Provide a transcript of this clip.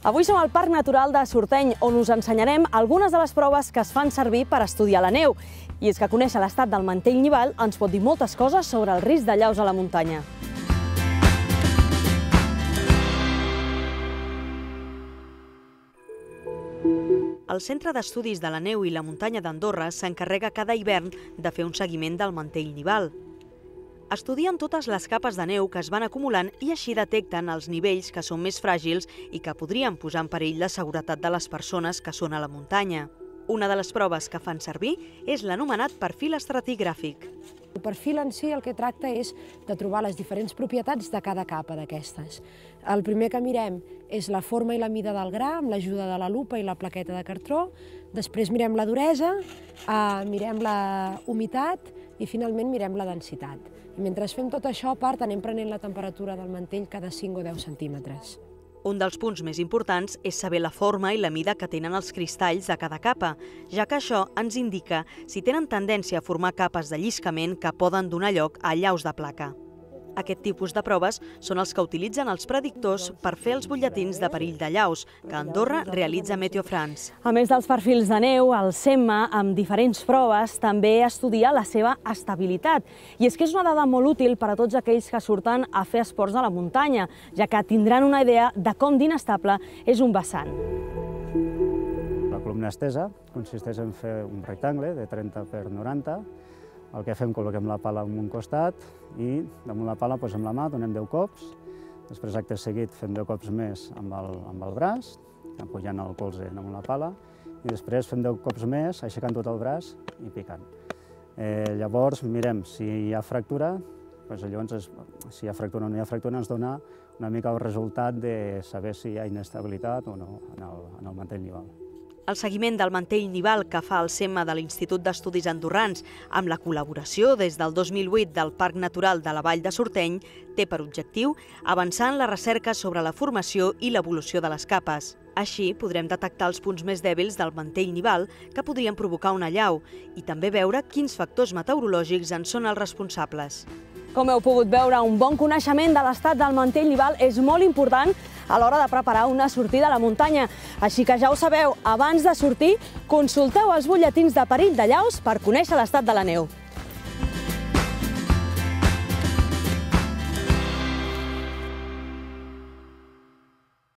Avui som al Parc Natural de Sorteny, on us ensenyarem algunes de les proves que es fan servir per estudiar la neu. I és que conèixer l'estat del mantell nival ens pot dir moltes coses sobre el risc d'allaus a la muntanya. El Centre d'Estudis de la Neu i la Muntanya d'Andorra s'encarrega cada hivern de fer un seguiment del mantell nival. Estudien totes les capes de neu que es van acumulant i així detecten els nivells que són més fràgils i que podrien posar en perill la seguretat de les persones que són a la muntanya. Una de les proves que fan servir és l'anomenat perfil estratigràfic. El perfil en si el que tracta és de trobar les diferents propietats de cada capa d'aquestes. El primer que mirem és la forma i la mida del gra amb l'ajuda de la lupa i la plaqueta de cartró. Després mirem la duresa, mirem la humitat i finalment mirem la densitat. I mentre fem tot això, a part, anem prenent la temperatura del mantell cada 5 o 10 centímetres. Un dels punts més importants és saber la forma i la mida que tenen els cristalls de cada capa, ja que això ens indica si tenen tendència a formar capes de lliscament que poden donar lloc a allaus de placa. Aquest tipus de proves són els que utilitzen els predictors per fer els butlletins de perill d'allaus, que Andorra realitza Meteo France. A més dels perfils de neu, el CEMMA, amb diferents proves, també estudia la seva estabilitat. I és que és una dada molt útil per a tots aquells que surten a fer esports a la muntanya, ja que tindran una idea de com d'inestable és un vessant. La columna estesa consisteix en fer un rectangle de 30 per 90. El que fem, col·loquem la pala en un costat i damunt la pala posem la mà, donem 10 cops. Després, acte seguit, fem 10 cops més amb el braç, pujant el colze damunt la pala, i després fem 10 cops més, aixecant tot el braç i picant. Llavors, mirem si hi ha fractura, llavors, si hi ha fractura o no hi ha fractura, ens dona una mica el resultat de saber si hi ha inestabilitat o no en el mantell nival. El seguiment del mantell nival que fa el CEMMA de l'Institut d'Estudis Andorrans amb la col·laboració des del 2008 del Parc Natural de la Vall de Sorteny té per objectiu avançar en la recerca sobre la formació i l'evolució de les capes. Així podrem detectar els punts més dèbils del mantell nival que podrien provocar un allau i també veure quins factors meteorològics en són els responsables. Com heu pogut veure, un bon coneixement de l'estat del mantell nival és molt important a l'hora de preparar una sortida a la muntanya. Així que ja ho sabeu, abans de sortir, consulteu els butlletins de perill d'allaus per conèixer l'estat de la neu.